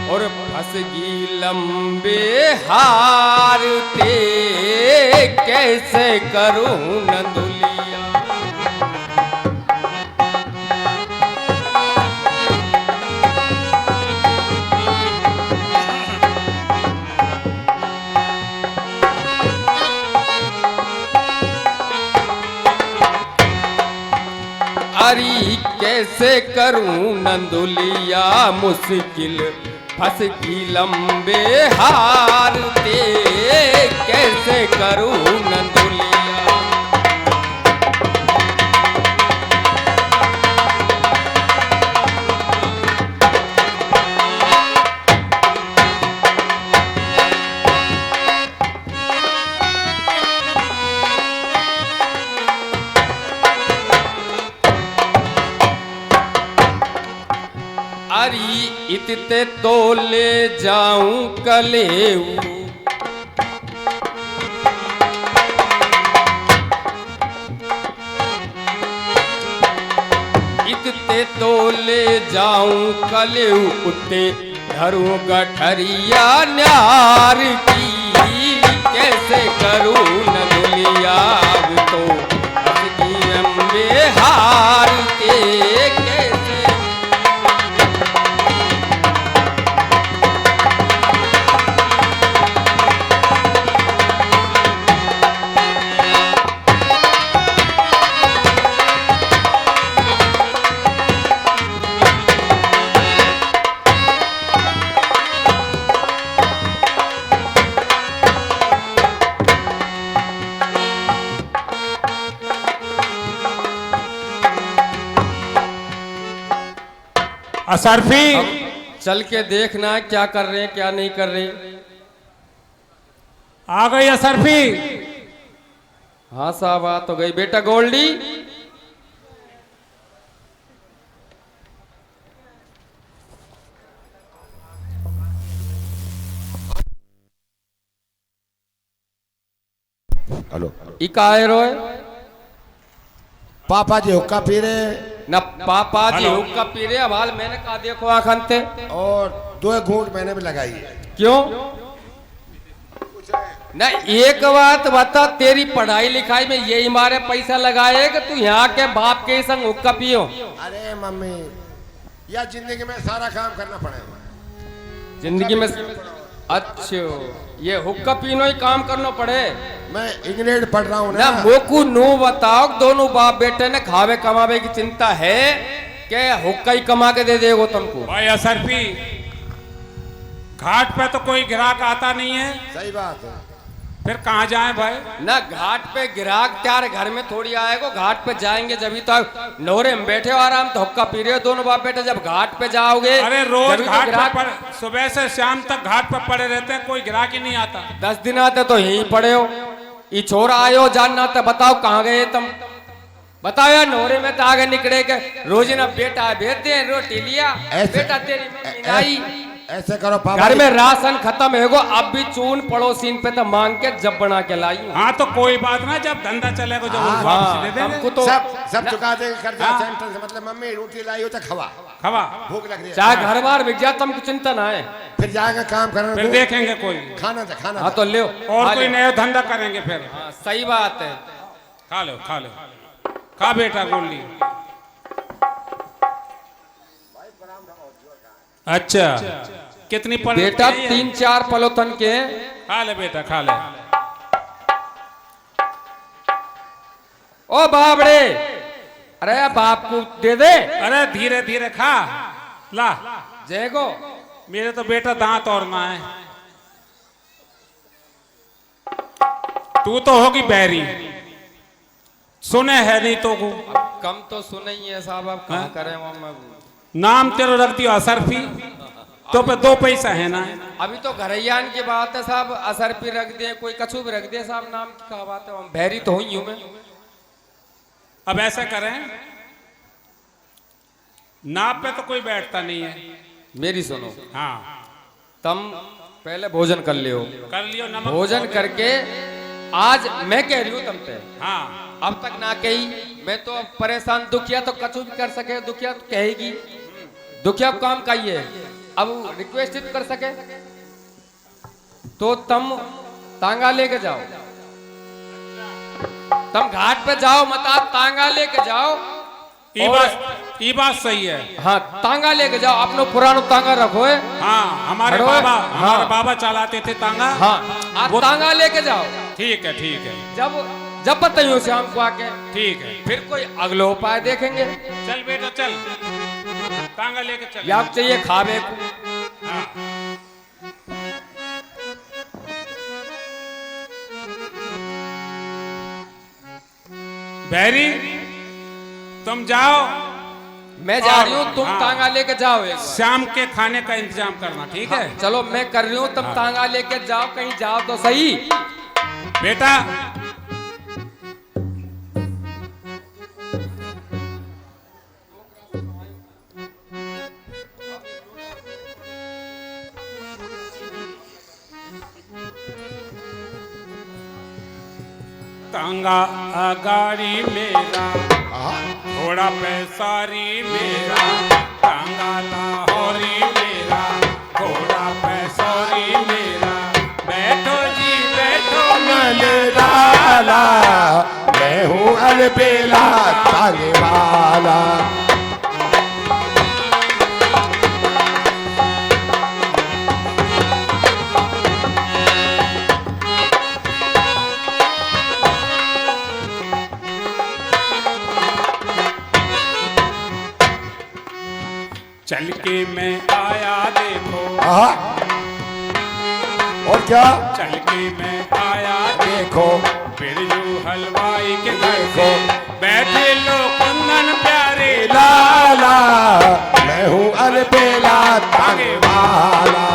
और फसगी लंबे हारते कैसे करूं नंदुलिया। अरे कैसे करूं नंदुलिया मुश्किल फसगी लंबे हारते कैसे करूं नंदुलिया। अरे इतते तो ले जाऊं कलेऊ इतते तो ले जाऊं कलेऊ उतने धरूं गठरिया न्यार की कैसे करूं नंदुलिया। तो अम्बे हारते कैसे। असरफी चल के देखना क्या कर रहे हैं क्या नहीं कर रहे। आ गई असरफी। हाँ साहब आ तो गई। बेटा गोल्डी हेलो इकाए रोए पापा जी हुक्का पी रहे न पापा जी हुक्का पी रहे। अब हाल मैंने कहा देखो आखनते और 2 घूंट मैंने भी लगाई है। क्यों न एक बात बता तेरी पढ़ाई लिखाई में यही मारे पैसा लगाए कि तू यहाँ के बाप के संग हुक्का पियो। अरे मम्मी या जिंदगी में सारा काम करना पड़ेगा जिंदगी में। अच्छा ये हुक्का पीनो ही काम करना पड़े। मैं इंग्लैंड पढ़ रहा हूँ ना मोकू नो बताओ दोनों बाप बेटे ने खावे कमावे की चिंता है कि हुक्का ही कमा के दे देगो तुमको। भाई असरफी घाट पे तो कोई ग्राहक आता नहीं है। सही बात है। फिर कहाँ जाएं भाई। ना घाट पे ग्राहक त्यार घर में थोड़ी आएगो। घाट पे जाएंगे जब तो नौरे में बैठे हो आराम तो हुक्का पी रहे हो दोनों बाप बेटे। जब घाट पे जाओगे अरे रोज घाट ग्राहक पर सुबह से शाम तक घाट पर पड़े रहते हैं कोई ग्राहक ही नहीं आता। 10 दिन आते तो यहीं पड़े हो। ये छोरा आयो जानना तो बताओ कहाँ गए तुम बताओ यार। नौरे में तो आगे निकले के रोज ना बेटा भेज दे रोटी लिया बेटा तेरी मम्मी आई। ऐसे करो पापा घर में राशन खत्म है अब भी चून पड़ोसीन पे तो मांग के जब बना के लाई। हाँ तो कोई बात ना जब धंधा चलेगा जो वापस दे देंगे। हमको तो सब चुका देंगे कर्जा सेंटर से। मतलब मम्मी रोटी लाई हो तो खवा खवा भूख लग रही है। चाहे घर बार बिक जाए तुमको चिंता ना है। फिर जाएंगे काम करने फिर देखेंगे कोई खाना था खाना हाँ तो ले और कोई नया धंधा करेंगे फिर। सही बात है। खा लो खा लो खा बेटा गोली। अच्छा कितनी पल बेटा 3-4 पलोथन के। खा ले बेटा खा ले। ओ बाबड़े अरे बाप को दे दे। अरे धीरे धीरे खा ला। जयगो मेरे तो बेटा दांत और ना है। तू तो होगी बहरी सुने है नहीं तो को। कम तो सुने ही है साहब। अब कहाँ करें वो नाम तेरे रख दियो असरफी तो पे 2 पैसा है ना। अभी तो घरैयान की बात है साहब। असरफी रख दे कोई कछु भी रख दे साहब। नाम की क्या बात है। बहरी तो हुई हूं मैं। अब ऐसा करें नाप पे तो कोई बैठता नहीं है। मेरी सुनो हाँ तुम पहले भोजन कर लियो। कर लियो नमक भोजन करके आज मैं कह रही हूँ तुम पे। हाँ अब तक ना कही। मैं तो परेशान दुखिया तो कछु भी कर सके। दुखिया तो कहेगी दुखिया काम का ही है। अब रिक्वेस्ट कर सके तो तुम तांगा लेके जाओ, तुम घाट पे जाओ, मत आप तांगा लेके जाओ। ये बात सही है। हाँ तांगा लेके जाओ, अपनो पुरानो तांगा रखो है। हाँ हमारे बाबा चलाते थे तांगा। हाँ आप तांगा लेके जाओ। ठीक है ठीक है। जब बताइयो शाम को आके। ठीक है। फिर कोई अगला उपाय देखेंगे। चल बेटा चल, तांगा लेके चल। या चाहिए खावे को। हाँ। बैरी तुम जाओ, मैं जा रही हूँ, तुम तांगा लेके जाओ। शाम के खाने का इंतजाम करना, ठीक है? चलो मैं कर रही हूँ, तुम तांगा लेके जाओ, कहीं जाओ तो सही बेटा। तांगा अगाड़ी मेरा, थोड़ा पैसारी मेरा, तांगा लाहौरी मेरा, थोड़ा पैसारी मेरा, बैठो जी बैठो मलेराला, मैं हूँ अलबेला तांगे वाला। चल के मैं आया देखो। और क्या? चल के मैं आया देखो, बिरजू हलवाई के घर को बैठे लोग कुंदन प्यारे लाला, मैं हूँ अलबेला तांगे वाला।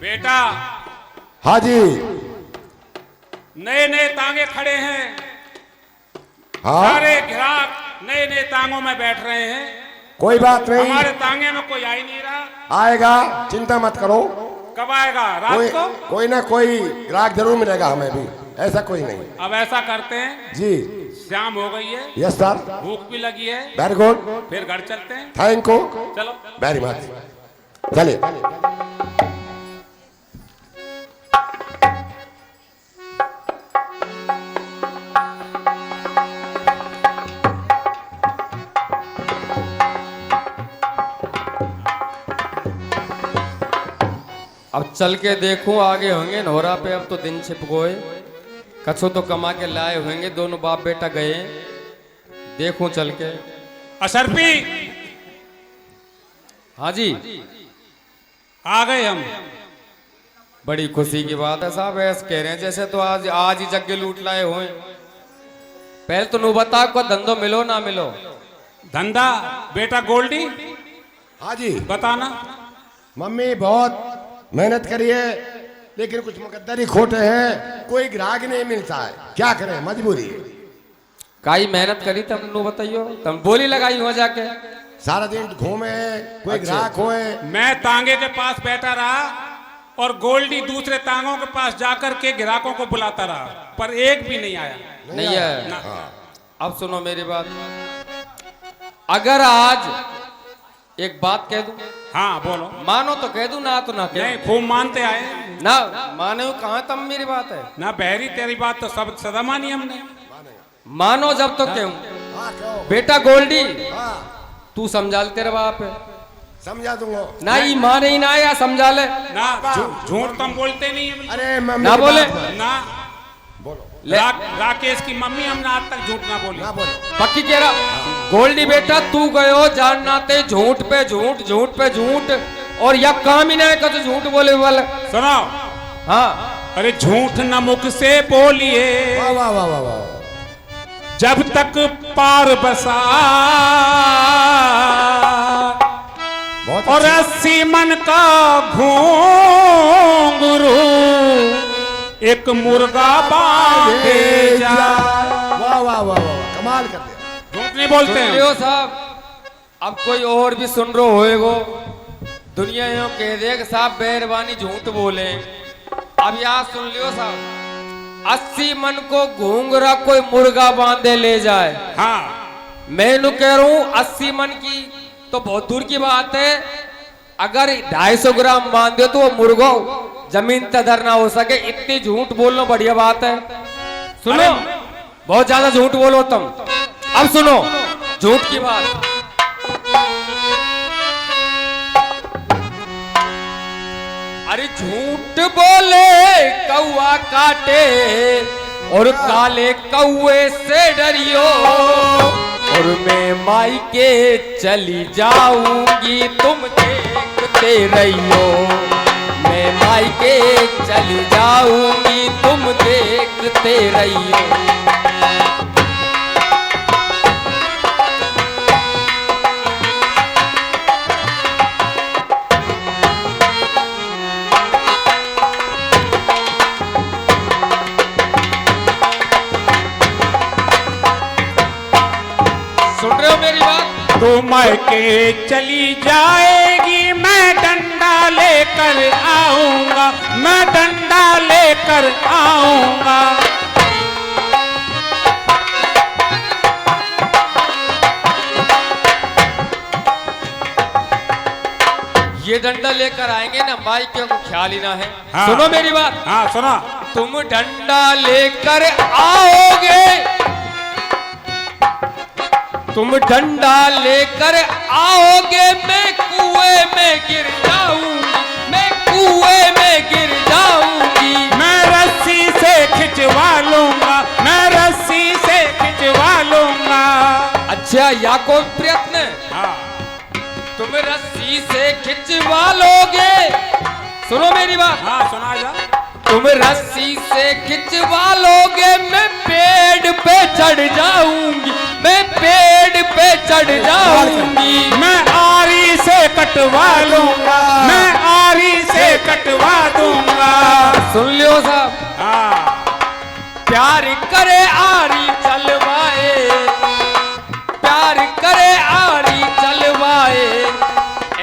बेटा। हाँ जी। नए नए तांगे खड़े हैं। हाँ? सारे ग्राहक नए नए तांगों में बैठ रहे हैं। कोई बात नहीं, हमारे तांगे में कोई आ ही नहीं रहा। आएगा, चिंता मत करो। कब आएगा? रात को? कोई ना कोई ग्राहक जरूर मिलेगा हमें भी, ऐसा कोई नहीं। अब ऐसा करते हैं जी, शाम हो गई है। Yes sir. भूख भी लगी है। Very good. फिर घर चलते हैं। Thank you. चलो। Very much. चलिए। अब चल के देखूं, आगे होंगे नोरा पे। अब तो दिन छिप गए, कछो तो कमा के लाए होंगे, दोनों बाप बेटा गए। देखूं चल के। अशरफी। हाँ जी आ गए हम। बड़ी खुशी की बात है साहब, ऐसे कह रहे हैं जैसे तो आज ही जग्गे लूट लाए हुए। पहले तो नु बता को धंधो मिलो ना मिलो। धंधा बेटा गोल्डी। हाँ जी बताना। मम्मी बहुत मेहनत करिए, लेकिन कुछ मुकद्दरी खोटे हैं, कोई ग्राहक नहीं मिलता है, क्या करें, मजबूरी है। काई मेहनत करी तुम नु बताइयो, तुम बोली लगाई हो जाके। सारा दिन घूमे, कोई ग्राहक होए। मैं तांगे के पास बैठा रहा और गोल्डी दूसरे तांगों के पास जाकर के ग्राहकों को बुलाता रहा, पर एक भी नहीं आया। नहीं है। अब सुनो मेरी बात, अगर आज एक बात कह दूं। हाँ बोलो। मानो तो कह दूं, ना तो ना कह। नहीं, खूब मानते आए ना माने कहाँ तम मेरी बात है ना। बहरी तेरी बात तो सब सदा मानी हमने। मानो जब तो क्यों। हाँ, क्यों? बेटा गोल्डी, हाँ, तू समझा ले, तेरा बाप है समझा दूंगा। ना। ही माने ही ना या समझा ले ना। झूठ तुम बोलते नहीं है। अरे मम्मी ना बोले ना। बोलो। राकेश की मम्मी हमने आज तक झूठ ना बोली। ना बोलो। पक्की कह रहा। गोल्डी बेटा तू गयो जाननाते झूठ पे झूठ, झूठ पे झूठ, और या काम ही ना है कि झूठ बोले वाला। सुनो। हाँ। अरे झूठ न मुख से बोलिए, वाह वाह वाह वाह वाह। जब तक पार बसा और 80 मन का घूंघरू एक मुर्गा बांधे जा। वाह वाह वाह वाह, कमाल कर दिया। झूठ नहीं बोलते हैं साहब। अब कोई और भी सुन रहे होएगो, दुनिया यो कह दे कि साहब बेरबानी झूठ बोले। अब याद सुन लियो साहब, 80 मन को घूंघरा कोई मुर्गा बांधे ले जाए। हाँ मैं नु कह रहा हूँ 80 मन की तो बहुत दूर की बात है, अगर 250 ग्राम बांध दो तो वो मुर्गो जमीन तदर ना हो सके। इतनी झूठ बोलना बढ़िया बात है। सुनो, बहुत ज्यादा झूठ बोलो तुम। अब सुनो झूठ की बात। अरे झूठ बोले कौआ काटे और काले कौए से डरियो, और मैं मायके चली जाऊंगी तुम देखते रहियो। मैं मायके चली जाऊंगी तुम देखते रहियो। सुन रहे हो मेरी बात? तो मायके चली जाएगी, मैं डंडा लेकर आऊंगा, मैं डंडा लेकर आऊंगा। ये डंडा लेकर आएंगे ना, मायके को ख्याल ही ना है। हाँ। सुनो मेरी बात। हाँ सुना। तुम डंडा लेकर आओगे, तुम डंडा लेकर आओगे, मैं कुएं में गिर जाऊंगी, मैं कुएं में गिर जाऊंगी। मैं रस्सी से खिंचवा लूंगा, मैं रस्सी से खिंचवा लूंगा। अच्छा, या कोई प्रयत्न? हाँ तुम रस्सी से खिंचवा लोगे। सुनो मेरी बात। हाँ सुना जा। तुम रस्सी से खिंचवा लोगे, मैं पेड़ पे चढ़ जाऊंगी, मैं पेड़ पे चढ़ जाऊंगी। मैं आरी से कटवा लूंगा, मैं आरी से कटवा दूंगा। सुन लियो साहब। हाँ प्यार करे आरी चलवाए, प्यार करे आरी चलवाए,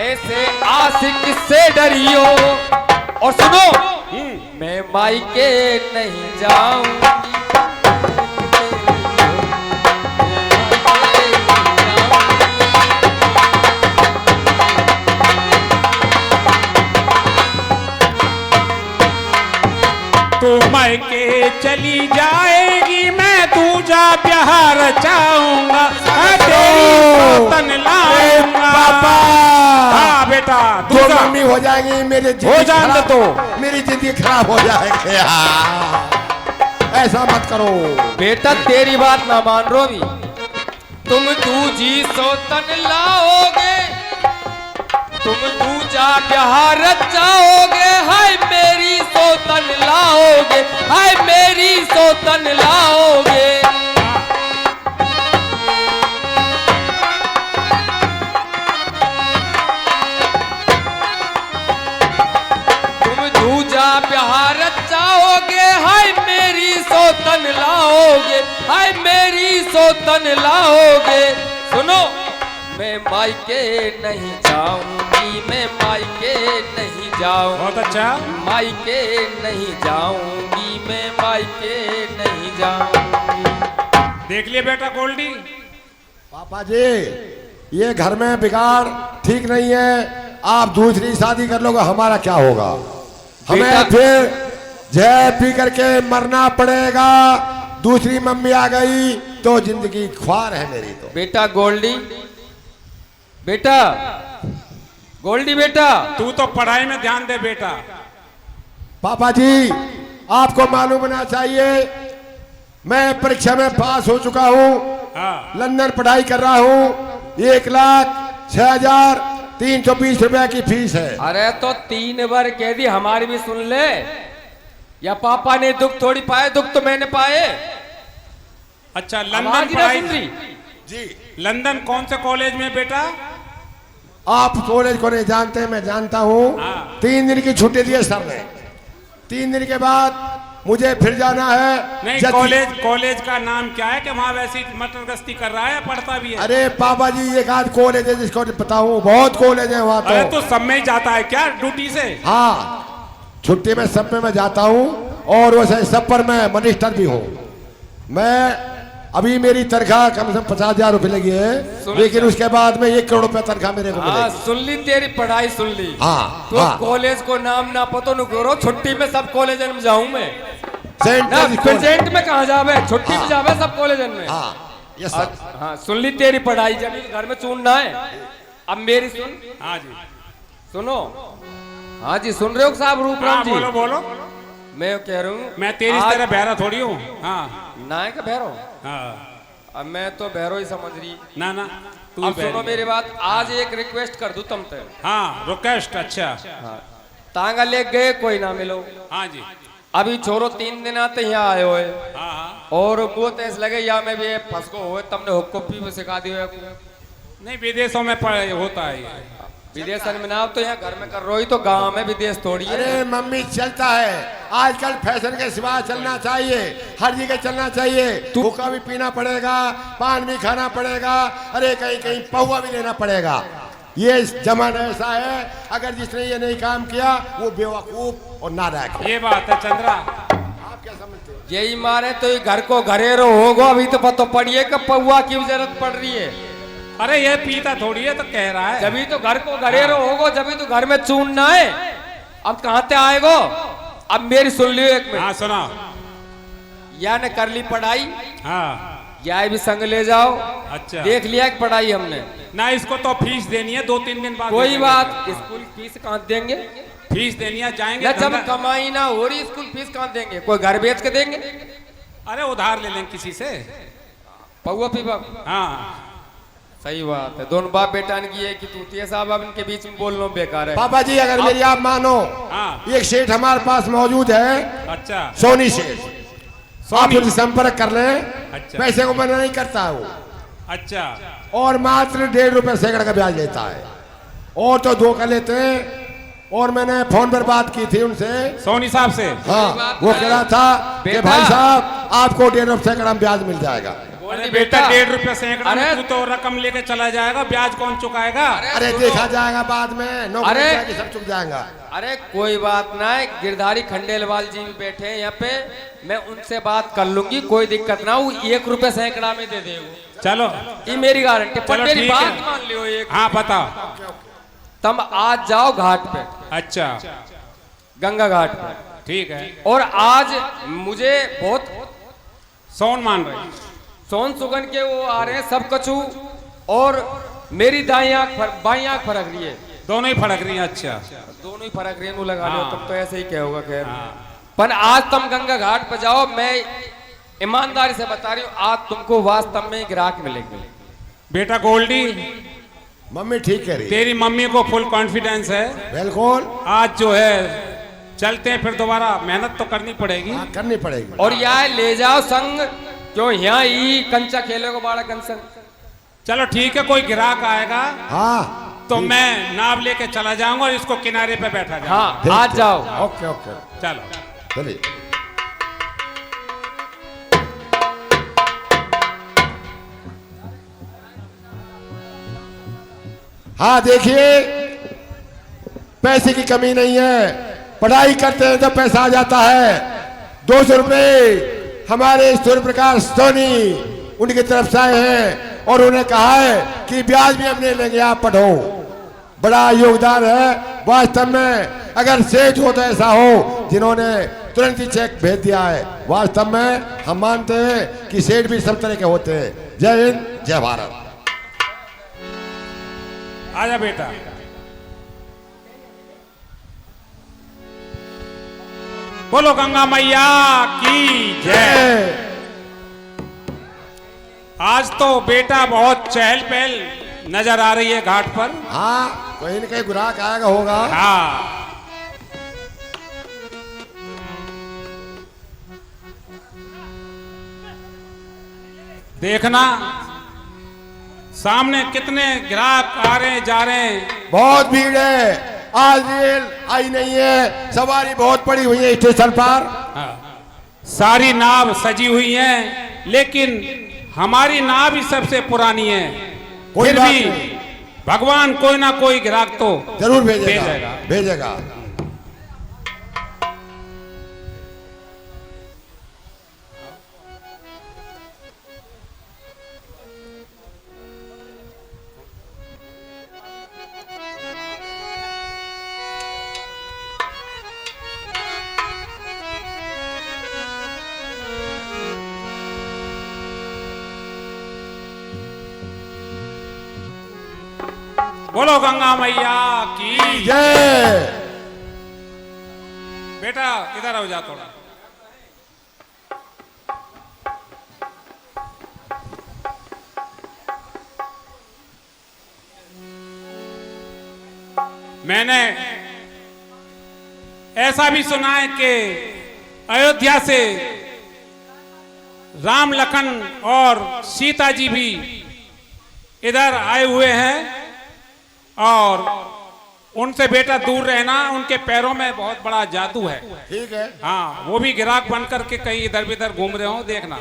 ऐसे आशिक से डरियो। और सुनो, मैं मायके नहीं जाऊंगी। तो मायके चली जाएगी, मैं दूजा प्यार चाहूंगा, तेरी सौतन लाऊंगा। पापा। हाँ बेटा, तो दूजा मम्मी हो जाएंगी, मेरी हो जान दे तो। मेरी जिंदगी खराब हो जाएगी। ऐसा मत करो बेटा, तेरी बात ना मान रो भी। तुम दूजी सौतन लाओगे, तुम दूजा प्यार चाहोगे, हाय मेरी सौतन लाओगे, हाय मेरी सौतन लाओगे। तुम दूजा प्यार चाहोगे, हाय मेरी सौतन लाओगे, हाय मेरी सौतन लाओगे। सुनो, मैं मायके नहीं जाऊंगी, मैं मायके नहीं जाऊंगी। बहुत अच्छा। मायके नहीं जाऊंगी, मैं मायके नहीं जाऊंगी। देख लिए बेटा गोल्डी। पापा जी, ये घर में बिगाड़ ठीक नहीं है। आप दूसरी शादी कर लोगे, हमारा क्या होगा? हमें बेटा- फिर जय पी करके मरना पड़ेगा। दूसरी मम्मी आ गई तो जिंदगी ख्वार है मेरी। तो बेटा गोल्डी, बेटा गोल्डी, बेटा तू तो पढ़ाई में ध्यान दे बेटा। पापा जी, आपको मालूम होना चाहिए, मैं परीक्षा में पास हो चुका हूँ। हाँ लंदन पढ़ाई कर रहा हूँ। 1,06,320 रुपए की फीस है। अरे तो 3 बार कह दी, हमारी भी सुन ले। या पापा ने दुख थोड़ी पाए, दुख तो मैंने पाए। अच्छा, आवाज लंदन ही ना पढ़ाई। सुन रही। जी, लंदन कौन से कॉलेज में बेटा? आप कॉलेज को नहीं जानते, मैं जानता हूँ। हाँ। 3 दिन की छुट्टी दी है सर ने। 3 दिन के बाद मुझे फिर जाना है। नहीं, कॉलेज का नाम क्या है कि वहाँ वैसी मटर गश्ती कर रहा है, पढ़ता भी है? अरे पापा जी, एक आध कॉलेज है जिसको बताऊं, बहुत कॉलेज है वहाँ अरे तो। तो सब में ही जाता है क्या ड्यूटी से? हाँ, छुट्टी में सब में मैं जाता हूँ, और वैसे सब पर मैं मिनिस्टर भी हूँ। मैं अभी मेरी तनख्वाह कम से कम 50,000 रुपये लगी है, लेकिन उसके बाद में 1 करोड़ रुपया तनख्वाह मेरे को हाँ, मिलेगी। सुन ली तेरी पढ़ाई, सुन ली। हाँ, तो हाँ। कॉलेज को नाम ना पतो न करो, छुट्टी में सब कॉलेज में जाऊं मैं सेंट ना, जॉर्ज प्रेजेंट में कहाँ जावे, छुट्टी में हाँ। जावे सब कॉलेज में। हाँ, यस सर। हाँ, सुन ली तेरी पढ़ाई, जब घर में चूनना है। अब मेरी सुन। हाँ जी, सुनो। हाँ जी, सुन रहे हो साहब रूपराम हाँ जी? बोलो बोलो। मैं कह रहा हूँ, मैं तेरी तरह बहरा थोड़ी हूँ। हाँ ना है क्या भैरो? हाँ, अब मैं तो भैरो ही समझ रही। ना ना, तू अब बहरी। सुनो मेरी बात, आज एक रिक्वेस्ट कर दूं तुम ते। हाँ, रिक्वेस्ट, अच्छा। हाँ, तांगा ले गए, कोई ना मिलो। हाँ जी, अभी छोरो 3 दिन आते यहाँ आए हुए, हाँ हाँ। और वो तो ऐसे लगे या मैं भी फंसको हुए, तुमने हुक्को भी में सिखा दियो। नहीं, विदेशों में होता है ये। विदेश में ना, तो यहाँ घर में कर रही, तो गांव में विदेश थोड़ी है। अरे मम्मी, चलता है आजकल, फैशन के सिवा चलना चाहिए, हर जगह चलना चाहिए। हुक्का भी पीना पड़ेगा, पान भी खाना पड़ेगा, अरे कहीं कहीं पहुआ भी लेना पड़ेगा। ये जमाना ऐसा है, अगर जिसने ये नहीं काम किया वो बेवकूफ और नालायक है। ये बात है चंद्रा। आप क्या समझते हैं? यही मारे तो ये घर को घरेरो होगो, अभी तो पता पड़िए कि पौआ की जरूरत पड़ रही है। अरे ये पीता थोड़ी है, तो कह रहा है। जभी तो घर को घरेरो होगो, जभी तो घर में चूनना है। अब कहाँ से आएगो? अब मेरी सुन लियो एक मिनट। हाँ सुना। या ने कर ली पढ़ाई, हाँ, या भी संग ले जाओ। अच्छा, देख लिया कि पढ़ाई हमने। ना इसको तो फीस देनी है, 2-3 दिन बाद कोई देंगे। बात, स्कूल फीस कहाँ देंगे? फीस देनी है, जाएंगे या जब धंधा- कमाई ना हो रही, स्कूल फीस कहाँ देंगे? कोई घर बेच के देंगे? अरे उधार ले लेंगे किसी से। पौआ पीवा। हाँ, सही बात है, दोनों बाप बेटा की है कि तूतिया साहब, अब इनके बीच में बोलना बेकार है। पापा जी, अगर मेरी आप मानो, हाँ, एक सेठ हमारे पास मौजूद है, अच्छा सोनी सेठ, आप उनसे संपर्क कर लें। अच्छा। पैसे को मना नहीं करता है वो, अच्छा, और मात्र 1.5 रुपए सैकड़ा का ब्याज लेता है, और तो 2 का लेते हैं। और मैंने फोन पर बात की थी उनसे, सोनी साहब से। हाँ, वो कह रहा था कि बेटा, भाई साहब आपको 1.5 रुपए सैकड़ा में ब्याज मिल जाएगा। अरे बेटा, 1.5 रुपया सैकड़ा में अरे तू तो रकम लेके चला जाएगा, ब्याज कौन चुकाएगा? अरे देखा जाएगा बाद में, नौकरी अरे! जाएगी, सब चुक जाएगा। अरे कोई बात ना है, गिरधारी खंडेलवाल जी भी बैठे हैं यहाँ पे, मैं उनसे बात कर लूंगी, कोई दिक्कत ना हो। 1 रुपया सैकड़ा में दे देगा, चलो ये मेरी गारंटी। पर चलो, मेरी ठीक बात है। मान लियो एक, हाँ बताओ। तुम आज जाओ घाट पे, अच्छा, गंगा घाट पे, ठीक है। और आज मुझे बहुत सोन मान रहे हैं। सोन सुगन के वो आ रहे हैं सब कछु, और मेरी दाई आंख बाई आंख फरक रही है, दोनों ही फड़क रही हैं। अच्छा, दोनों ही फरक रही है। लगा लो, हाँ। तुम तो ऐसे ही कहोगे। खैर, हाँ। पर आज तुम गंगा घाट पर जाओ, मैं ईमानदारी से बता रही हूँ, आज तुमको वास्तव में ग्राहक मिलेंगे। बेटा गोल्डी, मम्मी ठीक कह रही है, तेरी मम्मी को फुल कॉन्फिडेंस है। बिल्कुल। आज जो है चलते हैं, फिर दोबारा मेहनत तो करनी पड़ेगी। हाँ, करनी पड़ेगी। और यहाँ ले जाओ संग, क्यों यहाँ ही कंचा खेले को बाड़ा कंसन। चलो ठीक है, कोई ग्राहक आएगा हाँ, तो मैं नाव लेके चला जाऊंगा और इसको किनारे पे बैठा जाऊंगा। हाँ, ठीक आज है। जाओ। ओके ओके, चलो। चलिए। हाँ देखिए, पैसे की कमी नहीं है, पढ़ाई करते हैं तो पैसा आ जाता है। 200 रुपये हमारे सूर्य प्रकाश सोनी उनकी तरफ से आए हैं, और उन्हें कहा है कि ब्याज भी हमने लेंगे, आप पढ़ो। बड़ा योगदान है वास्तव में। अगर सेठ हो तो ऐसा हो जिन्होंने तुरंत ही चेक भेज दिया है। वास्तव में हम मानते हैं कि सेठ भी सब तरह के होते हैं। जय हिंद, जय भारत। आजा बेटा। बोलो गंगा मैया की जय। आज तो बेटा बहुत चहल पहल नजर आ रही है घाट पर। हाँ, कहीं न कहीं ग्राहक आएगा होगा। हाँ, देखना सामने कितने ग्राहक आ रहे हैं, जा रहे हैं। बहुत भीड़ है, आज रेल आई नहीं है, सवारी बहुत पड़ी हुई है स्टेशन पर। हाँ, सारी नाव सजी हुई हैं, लेकिन हमारी नाव ही सबसे पुरानी है। कोई फिर बात भी नहीं। भगवान कोई ना कोई ग्राहक तो जरूर भेजेगा भेजेगा। भेजेगा। बोलो गंगा मैया की। जय। बेटा इधर हो जा थोड़ा। मैंने ऐसा भी सुना है कि अयोध्या से राम लखन और सीता जी भी इधर आए हुए हैं, और उनसे बेटा दूर रहना, उनके पैरों में बहुत बड़ा जादू है। ठीक है। हाँ, वो भी गिराक बन करके कहीं इधर उधर घूम रहे हो, देखना।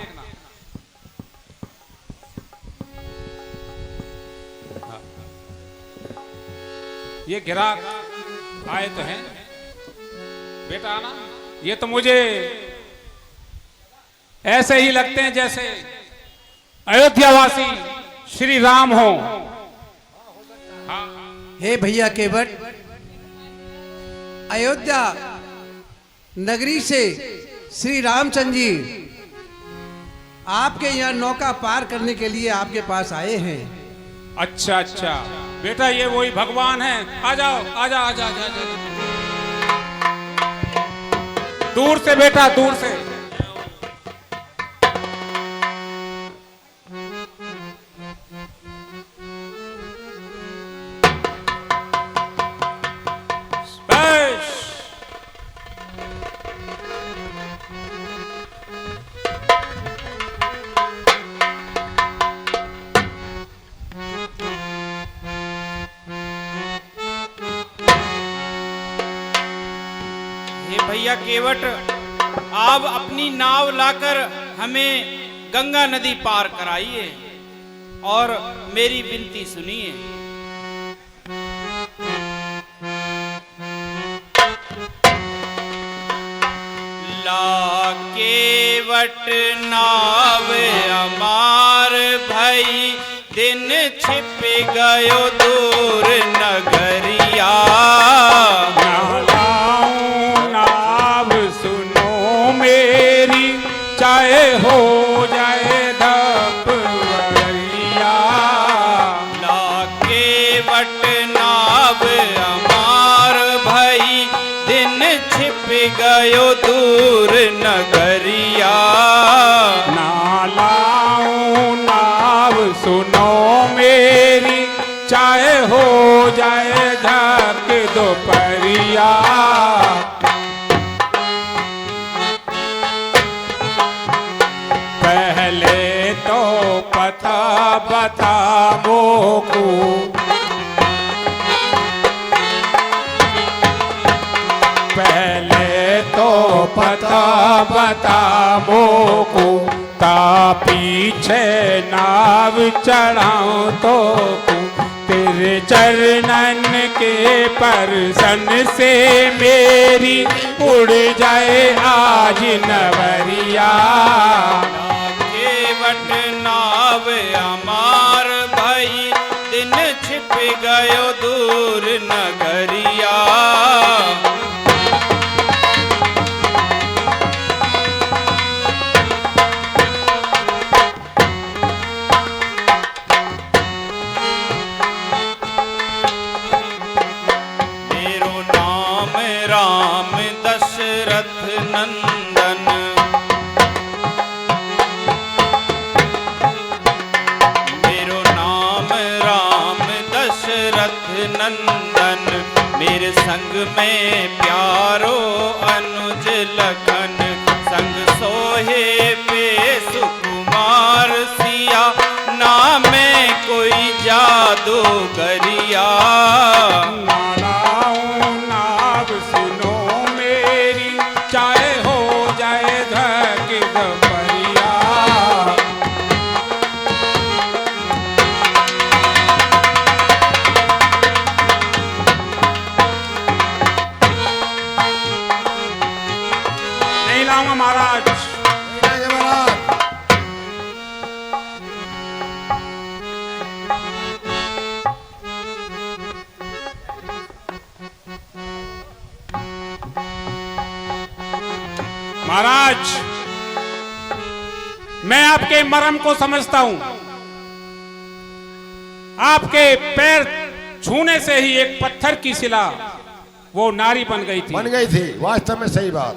ये गिराक आए तो हैं बेटा, आना। ये तो मुझे ऐसे ही लगते हैं जैसे अयोध्यावासी श्री राम हो। हे भैया केवट, अयोध्या नगरी से श्री रामचंद्र जी आपके यहाँ नौका पार करने के लिए आपके पास आए हैं। अच्छा अच्छा बेटा, ये वही भगवान है। आ जाओ, आ जाओ, आ जाओ, आ जाओ। दूर से बेटा, दूर से। भैया केवट, आप अपनी नाव लाकर हमें गंगा नदी पार कराइए और मेरी विनती सुनिए। ला केवट नाव अमार भई, दिन छिप गयो दूर नगरिया। चाहे हो जाए धपवरिया। ला केवट नाव अमार भई, दिन छिप गयो दूर नगरिया। नालाऊं नाव सुनो मेरी, चाहे हो जाए धक दोपहरिया। पहले तो पता बता मोको, पहले तो पता बता मोको, ता पीछे नाव चढ़ाऊं तो तेरे चरणन के परसन से मेरी उड़ जाए आज नवरिया। केवट नाव अमार भई, दिन छिप गयो दूर नगरिया। मेरो नाम राम दशरथ नंदन, मेरो नाम राम दशरथ नंदन। मेरे संग में प्यारो अनुज लखन, संग सोहे पे सुकुमार सिया। नाम कोई जादू गरिया। नालाऊं नाव सुनो मेरी, चाहे हो जाए धक लाऊंगा महाराज। आगे महाराज। महाराज, मैं आपके मर्म को समझता हूं। आपके पैर छूने से ही एक पत्थर की शिला वो नारी बन गई थी। बन गई थी, वास्तव में सही बात।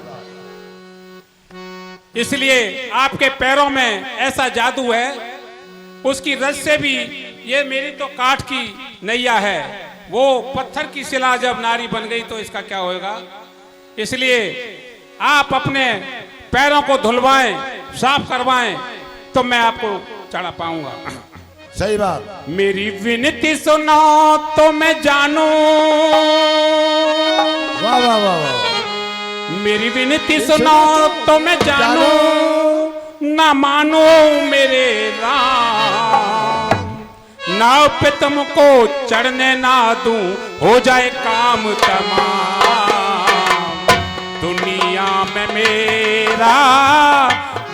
इसलिए आपके पैरों में ऐसा जादू है, उसकी रज से भी, ये मेरी तो काठ की नैया है, वो पत्थर की शिला जब नारी बन गई तो इसका क्या होगा। इसलिए आप अपने पैरों को धुलवाएं, साफ करवाएं, तो मैं आपको चढ़ा पाऊंगा। सही बात। मेरी विनती सुनो तो मैं जानू, वाह वाह वाह वाह। मेरी विनती सुनो तो मैं जानू, ना मानो मेरे राम, नाव पे तुमको चढ़ने ना दूं, हो जाए काम तमाम। दुनिया में मेरा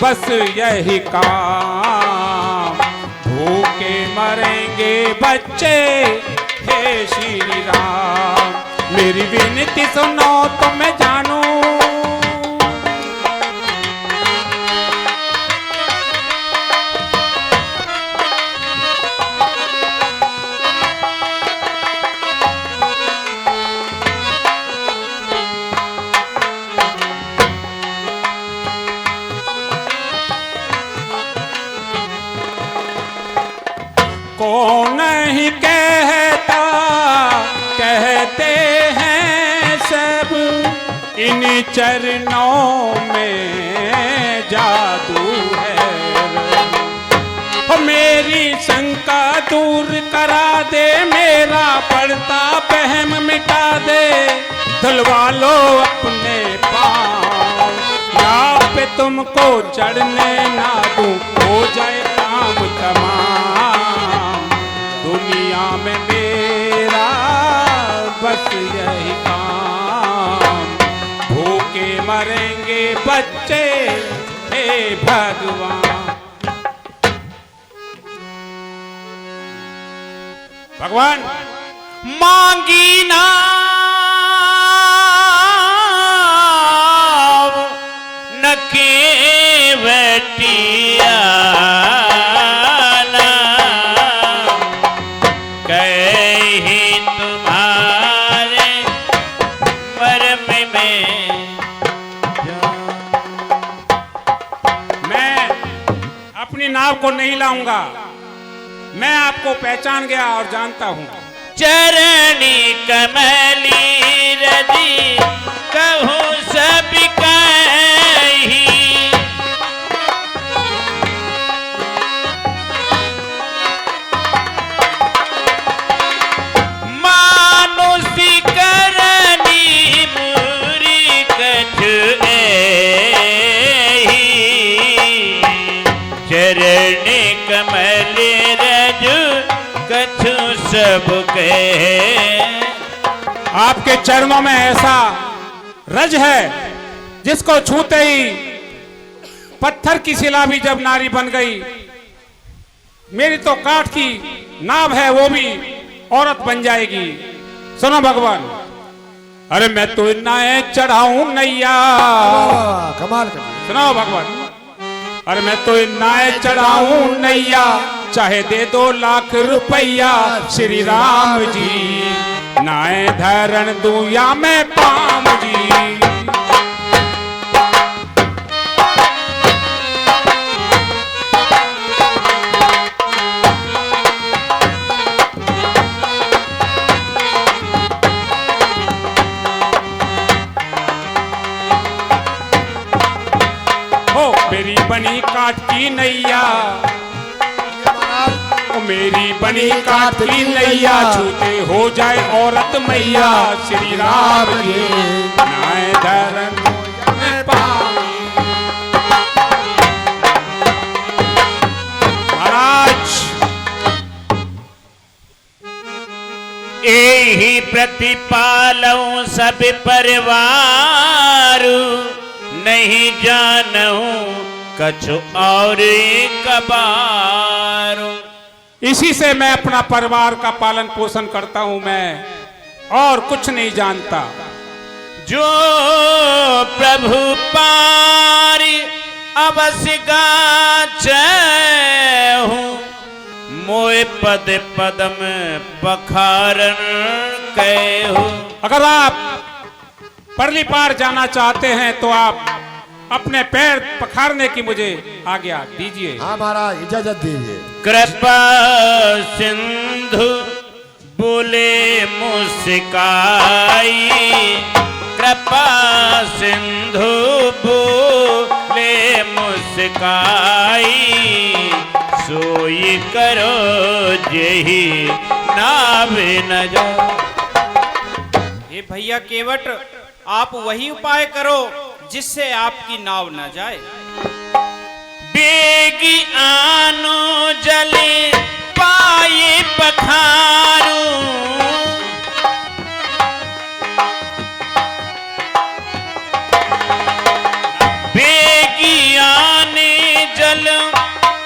बस यही काम, भूखे मरेंगे बच्चे हे श्री राम। मेरी विनती सुनो तो मैं जानू, कौन ही कहता, कहते हैं सब, इन चरणों में जादू है। हो मेरी शंका दूर करा दे, मेरा पड़ता बहम मिटा दे, धुलवा लो अपने पाँव, नाव पे तुमको चढ़ने ना दूं, हो जाए काम तमाम। दुनिया में मेरा बस यही काम, भूखे मरेंगे बच्चे हे भगवान। भगवान मांगी ना न केवटिया, नाव को नहीं लाऊंगा, मैं आपको पहचान गया और जानता हूं। चरणी कमली रजी कहूँ सब कही, मानुषी करनी मुरी कछ चरणी कमल रजु कछु सब कहे। आपके चरणों में ऐसा रज है जिसको छूते ही पत्थर की शिला भी जब नारी बन गई, मेरी तो काठ की नाव है, वो भी औरत बन जाएगी। सुनो भगवान, अरे मैं तो नाए चढ़ाऊं नैया, कमाल कर। सुनो भगवान, अरे मैं तो नाए चढ़ाऊं नैया, चाहे दे 2 लाख रुपया, श्री राम जी नाए धरण दूं या मैं पाम जी। हो मेरी बनी काठ की नैया, मेरी बनी काठ की नैया, छूते हो जाए औरत मैया, श्री राम जी नाए धरण में पावी। महाराज एही प्रतिपालऊ सब परिवार, नहीं जानूं कछु और कबार। इसी से मैं अपना परिवार का पालन पोषण करता हूं, मैं और कुछ नहीं जानता। जो प्रभु पारी अवश्य गाचहूं, मोए पद पदम पखारन कहूं। अगर आप परली पार जाना चाहते हैं तो आप अपने पैर पखारने की मुझे आज्ञा दीजिए। हाँ महाराज, इजाजत दीजिए। कृपा सिंधु बोले मुस्काई, कृपा सिंधु बोले मुस्काई, सोई करो जेहि नावे न जाए। हे भैया केवट, आप वही उपाय करो जिससे आपकी नाव न जाए। बेगी आनो जले पाए पखारू, बेगी आने जल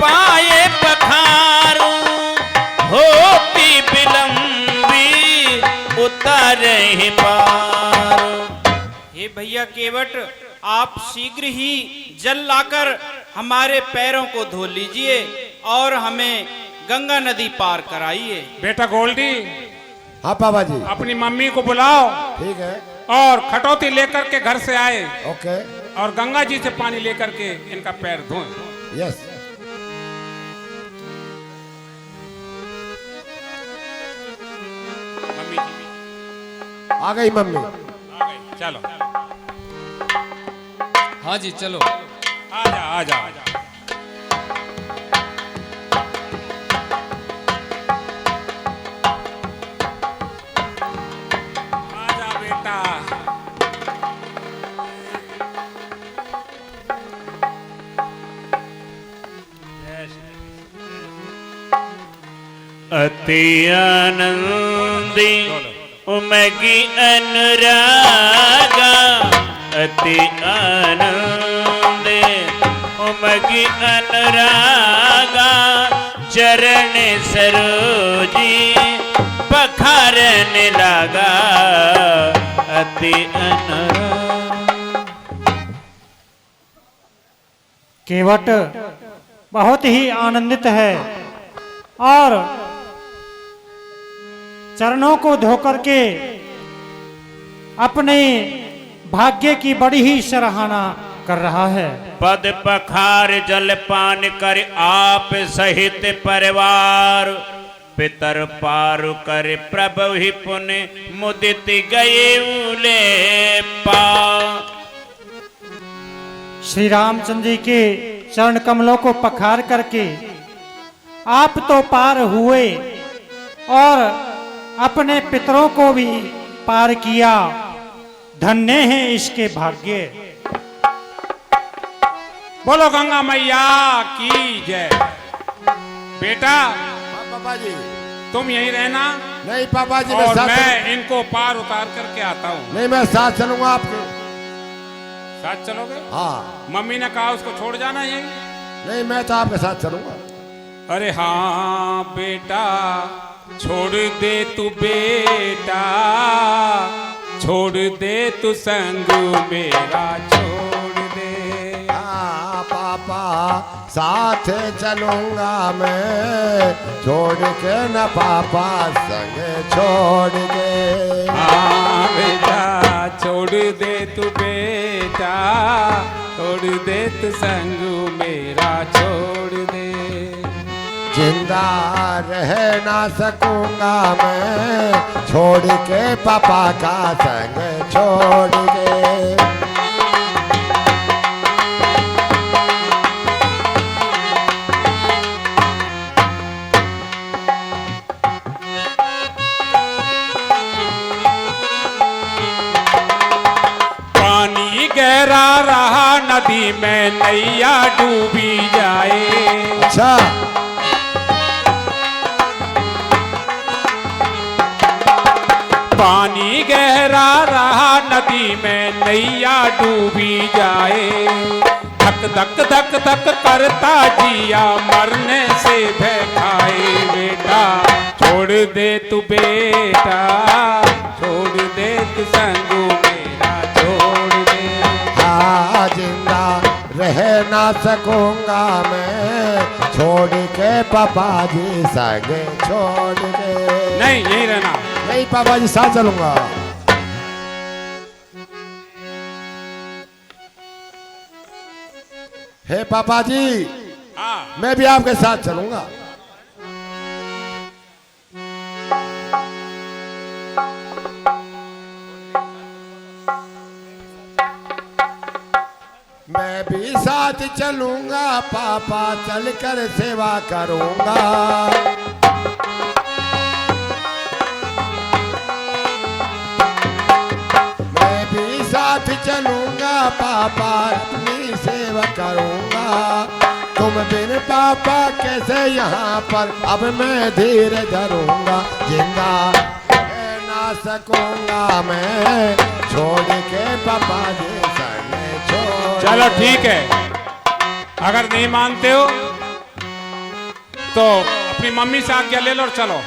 पाए पखारू, होती विलंबी उतारे पार। हे भैया केवट, आप शीघ्र ही जल लाकर हमारे पैरों को धो लीजिए और हमें गंगा नदी पार कराइए। बेटा गोल्डी, हाँ पापा जी। अपनी मम्मी को बुलाओ ठीक है। और खटौती लेकर के घर से आए ओके। और गंगा जी से पानी लेकर के इनका पैर धोएं। यस। मम्मी जी आ गई मम्मी। आ गई, चलो हाँ जी चलो। आजा आजा आजा। आजा बेटा। अति आनंदी उमगी अनुरागा, अति आनंद उमगी अनुरागा, चरण सरोजी पखारने लगा, अति अनुराग। केवट बहुत ही आनंदित है और चरणों को धोकर के अपने भाग्य की बड़ी ही सराहना कर रहा है। पद पखार जल पान कर आप सहित परिवार, पितर पारु कर प्रभु ही पुण्य मुदित गए उले पा। श्री रामचंद्र जी के चरण कमलों को पखार करके आप तो पार हुए और अपने पितरों को भी पार किया। धन्य है इसके भाग्य। बोलो गंगा मैया की जय। बेटा हाँ पापा जी। तुम यहीं रहना नहीं पापा जी, और साथ मैं इनको पार उतार करके आता हूँ। नहीं, मैं साथ चलूंगा आपके साथ चलोगे? हाँ। मम्मी ने कहा उसको छोड़ जाना यहीं। नहीं, मैं तो आपके साथ चलूंगा। अरे हाँ बेटा, छोड़ दे तू बेटा, छोड़ दे तू संग मेरा, छोड़ दे। हाँ पापा, साथ चलूंगा मैं, छोड़ के न पापा संग छोड़ के। हाँ बेटा, छोड़ दे तू बेटा, छोड़ दे तू संग मेरा, छोड़ दे। जिंदा रह ना सकूंगा मैं, छोड़ के पापा का संग छोड़ के। पानी गहरा रहा नदी में नैया डूबी जाए। अच्छा। पानी गहरा रहा नदी में नैया डूबी जाए। धक धक धक धक करता जिया मरने से भय खाए। बेटा छोड़ दे तू, बेटा छोड़ दे तू, संग मेरा छोड़ दे। हाँ जिंदा रह ना सकूंगा मैं, छोड़ के पापा जी संग छोड़ के। नहीं, यही रहना। नहीं पापा जी, साथ चलूंगा। हे पापा जी, हाँ, मैं भी आपके साथ चलूंगा। मैं भी साथ चलूंगा पापा, चलकर सेवा करूंगा। मैं भी साथ चलूंगा पापा, अपनी सेवा करूंगा। तुम बिन पापा कैसे यहाँ पर, अब मैं धीरे धरूंगा। जिंदा रह ना सकूंगा मैं, छोड़ के पापा जी संग छोड़। चलो ठीक है, अगर नहीं मानते हो तो अपनी मम्मी से आज्ञा ले लो और चलो।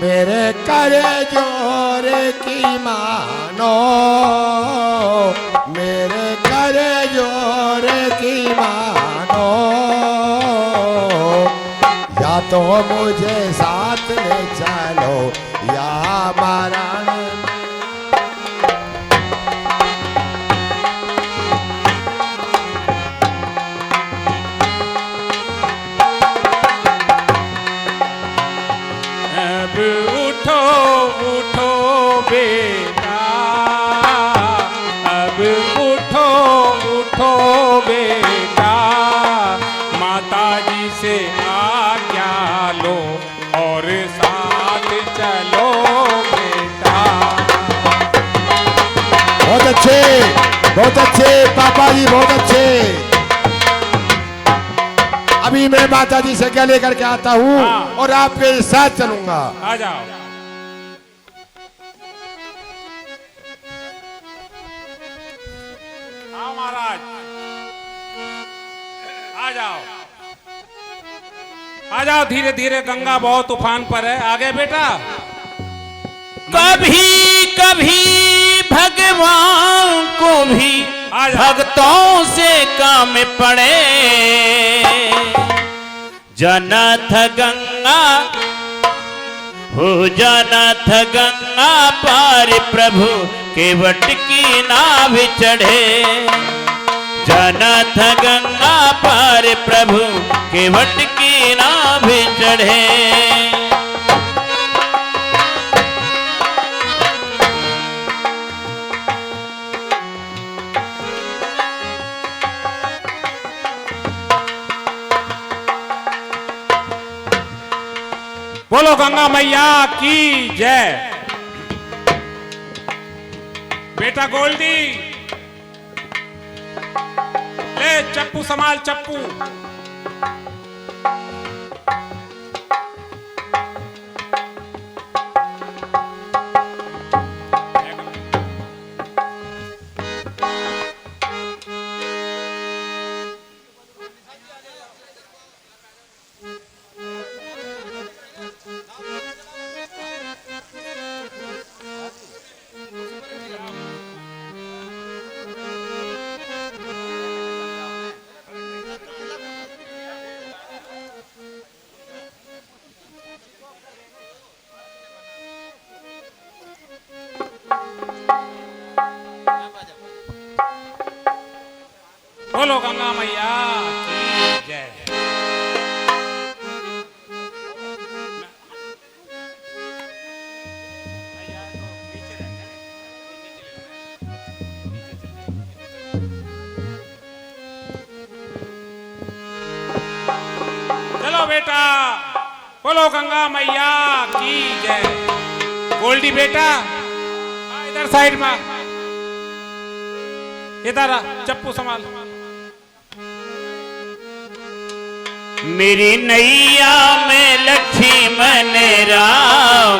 मेरे करे जोरे की मानो, मेरे करे जोरे की मानो। या तो मुझे साथ ले चलो या मरण। अब उठो उठो बेटा, अब उठो उठो बेटा। माता जी से आज्ञा लो और साथ चलो बेटा। बहुत अच्छे पापा जी, बहुत अच्छे। अभी मैं माता जी से क्या लेकर के आता हूँ हाँ। और आपके साथ चलूंगा। आ जाओ। आओ महाराज, आ जाओ, आ जाओ धीरे धीरे, गंगा बहुत तूफान पर है। आगे बेटा। कभी कभी भगवान को भी भक्तों से काम पड़े। जनथ गंगा हो, जनथ गंगा पार प्रभु केवट की नाभ चढ़े। जनथ गंगा पार प्रभु केवट की नाभ चढ़े। बोलो गंगा मैया की जय। बेटा गोल्डी, ले चप्पू संभाल, चप्पू। बोलो गंगा मैया की जय। चलो बेटा, बोलो गंगा मैया की जय। गोल्डी बेटा इधर साइड में, इधर आ, चप्पू संभाल। मेरी नैया में लक्ष्मण राम,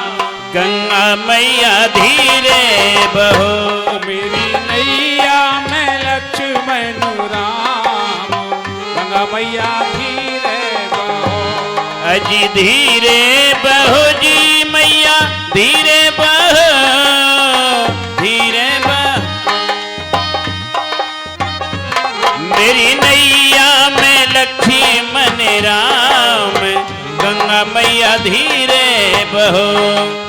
गंगा मैया धीरे बहो। मेरी नैया में लक्ष्मण राम, गंगा मैया धीरे बहो। अजी धीरे बहो जी मैया धीरे बहो, धीरे बहो। मेरी नैया में लक्ष्मण राम, गंगा मैया धीरे बहो।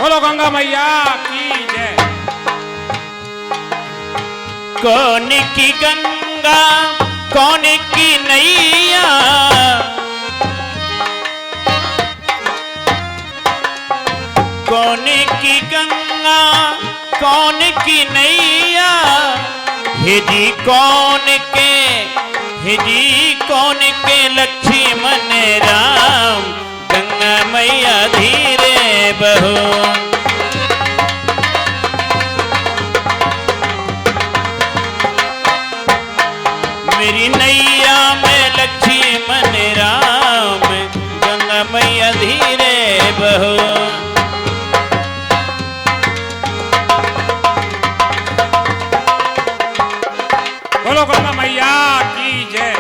बोलो गंगा मैया की जय। कौन की गंगा कौन की नैया, कौन की गंगा कौन की नैया, हे जी कौन के लक्ष्मण राम, गंगा मैया धीरे बहो। मेरी नैया में लक्ष्मण राम, गंगा मैया धीरे बहो। बोलो गंगा मैया की जय।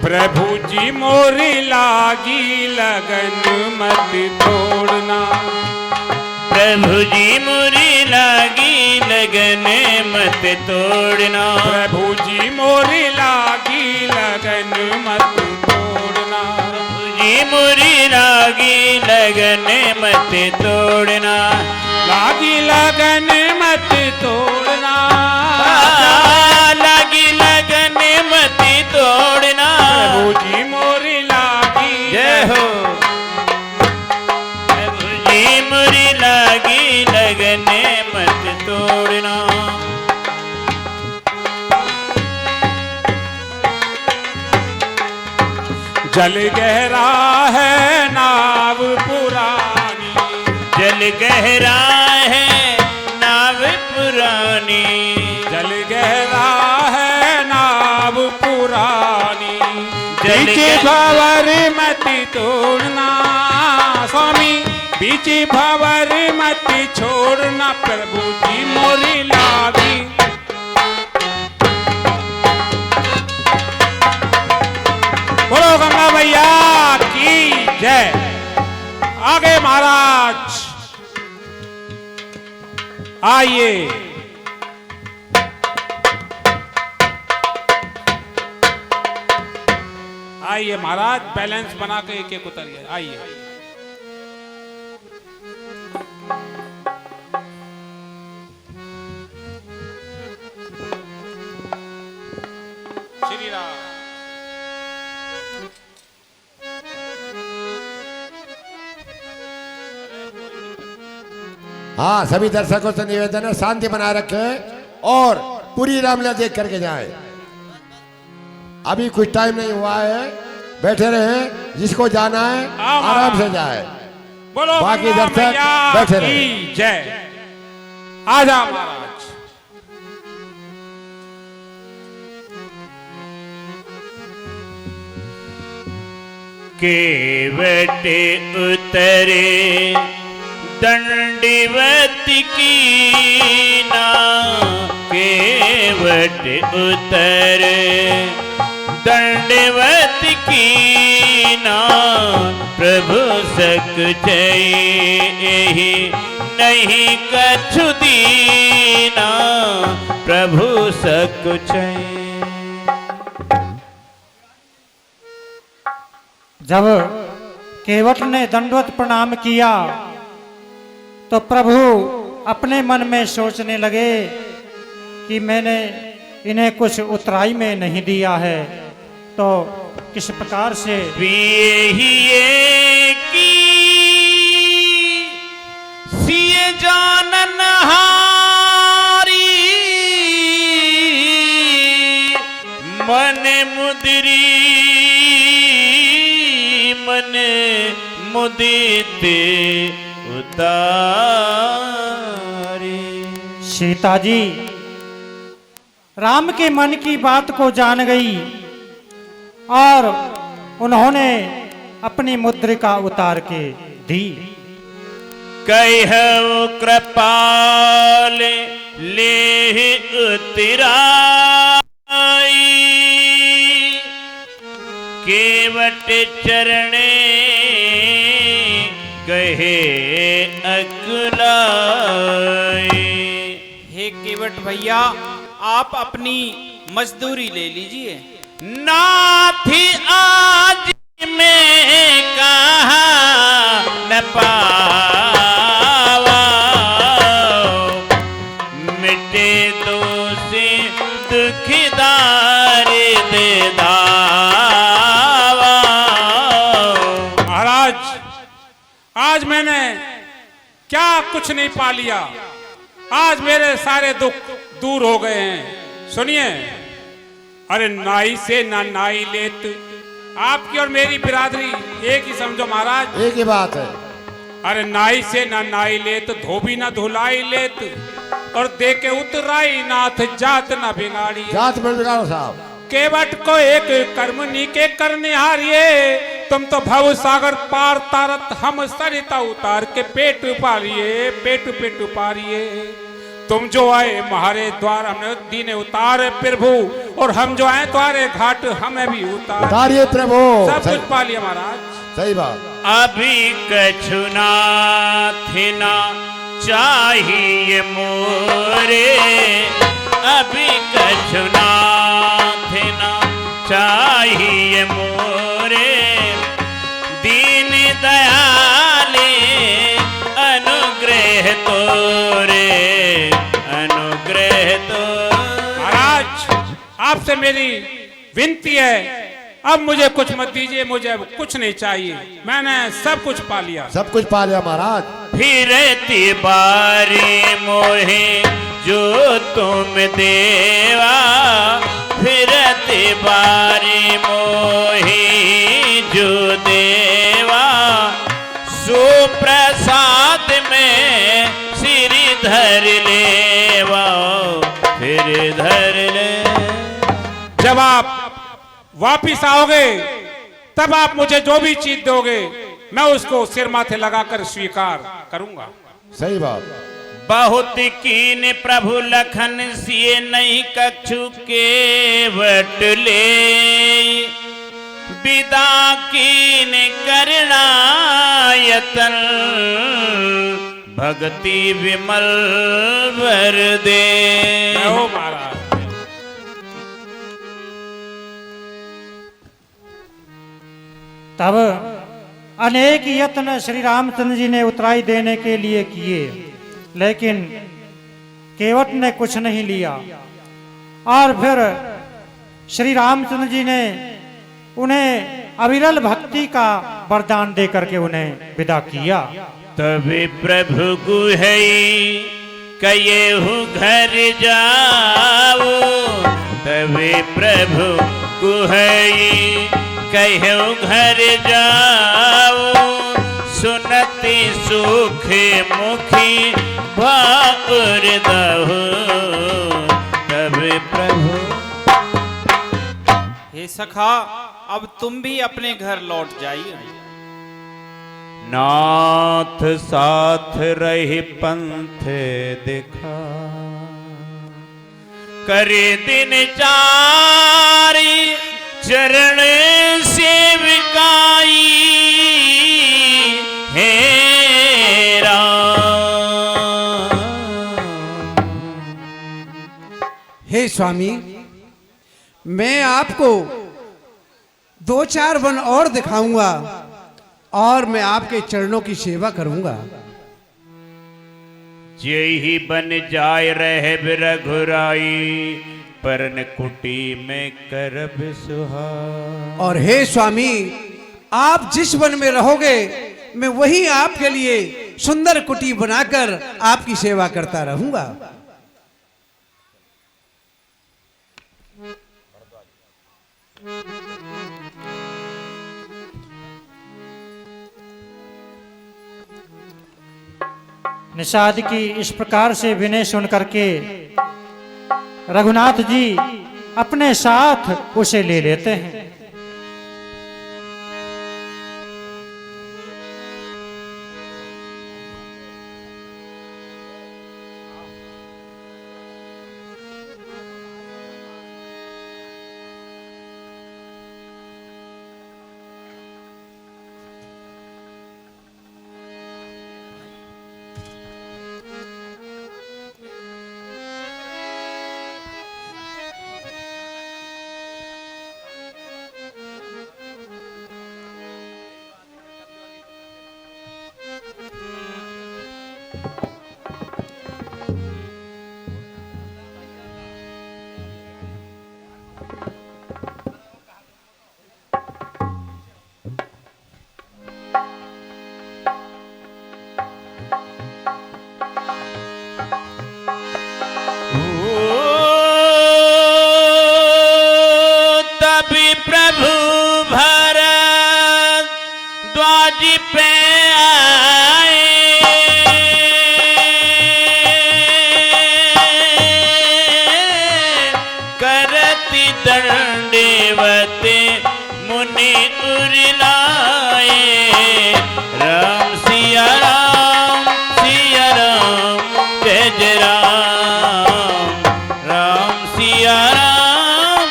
प्रभु जी मोरी लागी लगन मत तोड़ना, प्रभु जी मुरी लागी लगन मत तोड़ना, प्रभु जी मोरी लागी लगन मत तोड़ना, प्रभु जी मुरी लागी लगन मत तोड़ना, लागी लगन मत तोड़ना, लागी लगन मत तोड़ना। प्रभु जी मोरी लागी जय हो। प्रभु जी मुरी लागी लगन मत तोड़ना। जल गहरा है नाव पुरानी, जल गहरा है नाव पुरानी, जल गहरा है नाव पुरानी, जल बीच गह- भंवर मत तोड़ना स्वामी, बीच भंवर मत छोड़ना, प्रभु जी मोरी लागी। बोलो गंगा मैया की जय। आगे महाराज आइए। आइए महाराज, बैलेंस बना के एक एक उतरिए। आइए श्री राम। हाँ, सभी दर्शकों से निवेदन है शांति बनाए रखें और पूरी रामलीला देख करके जाएं। अभी कुछ टाइम नहीं हुआ है, बैठे रहे, जिसको जाना है आराम से जाए। बोलो बाकी गंगा दर्शक मैया बैठे की रहे। जय। आजा महाराज। केवट उतरे दंडवत की ना, केवट उतरे दंडवत की ना, प्रभु सक ही नहीं कछु दीना, प्रभु सक जब केवट ने दंडवत प्रणाम किया तो प्रभु अपने मन में सोचने लगे कि मैंने इन्हें कुछ उतराई में नहीं दिया है, तो किस प्रकार से की सिए जानन हारी, मन मुदरी मन मुदित उतारे। सीता जी राम के मन की बात को जान गई और उन्होंने अपनी मुद्रिका उतार के दी। कहु कृपाल ले उतराई, केवट चरणे कहे अकुलाई। हे केवट भैया आप अपनी मजदूरी ले लीजिए। नाथी आज में कहा न पावा, मिटे दोषी दुखदार दे दावा। महाराज आज मैंने क्या कुछ नहीं पा लिया, आज मेरे सारे दुख दूर हो गए हैं। सुनिए, अरे नाई से ना नाई लेत, आपकी और मेरी बिरादरी एक ही समझो महाराज, एक ही बात है। अरे नाई से ना नाई लेत, धोबी ना धुलाई लेत, और दे के उतराई नाथ जात ना बिगाड़ी। जात में बिगाड़ो साहब। केवट को एक कर्मनी के करने हारिए, तुम तो भव सागर पार तारत, हम सरिता उतार के पेट पारिए, पेट पारिए। तुम जो आए हमारे द्वार हमने दीने उतारे प्रभु, और हम जो आए तुम्हारे घाट हमें भी उतारिए प्रभु। सब कुछ पा लिया महाराज। सही बात। अभी कछु नाथिना चाहिए मोरे, अभी कछु नाथिना चाहिए मोरे। दीन दयाले अनुग्रह तोरे, अनुग्रह तो। महाराज आपसे मेरी विनती है, अब मुझे कुछ मत दीजिए, मुझे अब कुछ नहीं चाहिए, मैंने सब कुछ पा लिया। सब कुछ पा लिया महाराज। फिरती बारी मोहे जो तुम देवा, फिरती बारी मोहे जो देवा। सुप्रसाद में सिर धर लेवा, फिर धर ले। जब आप वापिस आओगे तब आप मुझे जो भी चीज दोगे मैं उसको सिर माथे लगाकर स्वीकार करूंगा। सही बात। बहुत कीन प्रभु लखन सिए नहीं कछु केवट ले, विदा कीन करनायतन भक्ति विमल भर दे। हो महाराज। तब अनेक यत्न श्री रामचंद्र जी ने उतराई देने के लिए किए, लेकिन केवट ने कुछ नहीं लिया। और फिर श्री रामचंद्र जी ने उन्हें अविरल भक्ति का वरदान देकर के उन्हें विदा किया। तभी प्रभु गुहई कयेहु घर जाओ, तभी प्रभु गुहई कहो घर जाओ। सुनती सुख मुखी भाउर दहो, तब प्रभु। हे सखा अब तुम भी अपने घर लौट जाइए। नाथ साथ रही पंथ दिखा, करे दिन चारी चरण सेविकाई। हे राम। हे स्वामी, मैं आपको 2-4 वन और दिखाऊंगा और मैं आपके चरणों की सेवा करूंगा। जेहि बन जाय रहे रघुराई, परन कुटी में करब सुहा। और हे स्वामी, आप जिस वन में रहोगे मैं वहीं आपके लिए सुंदर कुटी बनाकर आपकी सेवा करता रहूंगा। निषाद की इस प्रकार से विनय सुन करके रघुनाथ जी अपने साथ उसे ले लेते हैं। पे आए करती दंडेवते मुनि उरलाए। राम सिया राम जय जय राम। राम सिया राम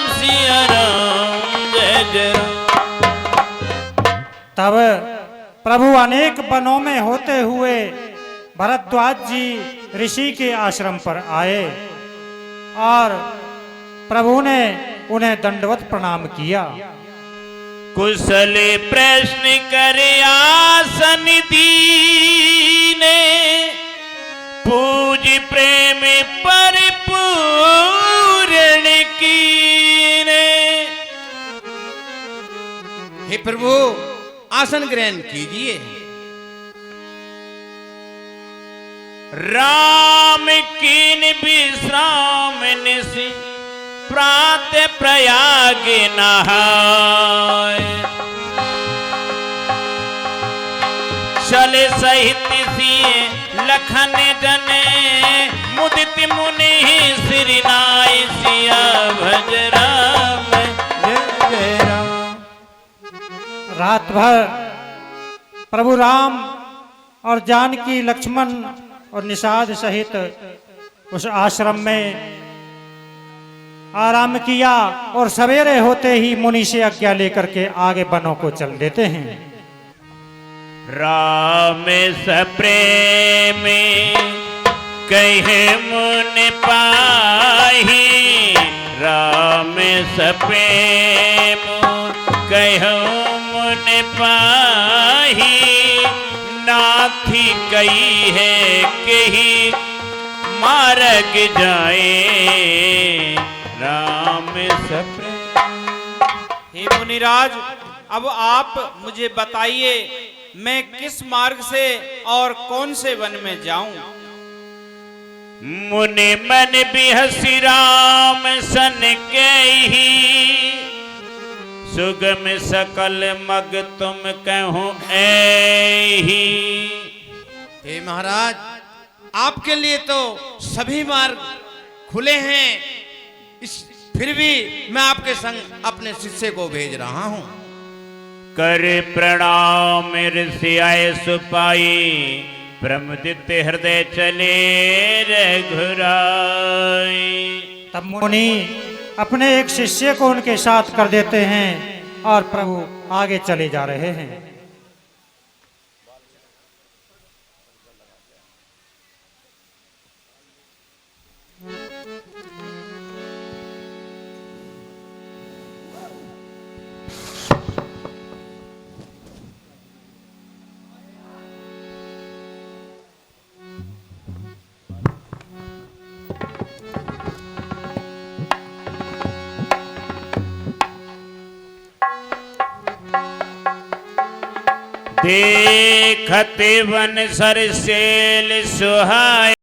जय जय राम। तब प्रभु अनेक वनों में होते हुए भरद्वाज जी ऋषि के आश्रम पर आए और प्रभु ने उन्हें दंडवत प्रणाम किया। कुशल प्रश्न करे आसन दीने पूज प्रेम परिपूर्ण कीने। हे प्रभु आसन ग्रहण कीजिए। राम कीन विश्राम निशि प्रात प्रयाग नहाय। चले सहित सिए लखन जने मुदित मुनि श्री नाय सिया भज राम जय जय राम। रात भर प्रभु राम और जानकी लक्ष्मण और निषाद सहित उस आश्रम में आराम किया और सवेरे होते ही मुनि से आज्ञा लेकर के आगे वनों को चल देते हैं। राम सप्रेम कहे मुनि पाही। राम सप्रेम कहो मुनि पाही। नाथी कही है कही मार्ग जाए। राम सप्रेम। हे मुनिराज, अब आप मुझे बताइए मैं किस मार्ग से और कौन से वन में जाऊं? मुनि मन बिहसी राम सन के ही। सुगम सकल मग तुम कहूं ऐही। हे महाराज, आपके लिए तो सभी मार्ग खुले हैं, फिर भी मैं आपके संग अपने शिष्य को भेज रहा हूं। कर प्रणाम ऋषि आए सुपाई। प्रमुदित हृदय चले रघुराई। तब मुनि अपने एक शिष्य को उनके साथ कर देते हैं और प्रभु आगे चले जा रहे हैं। देखते वन सरसेल सुहाए।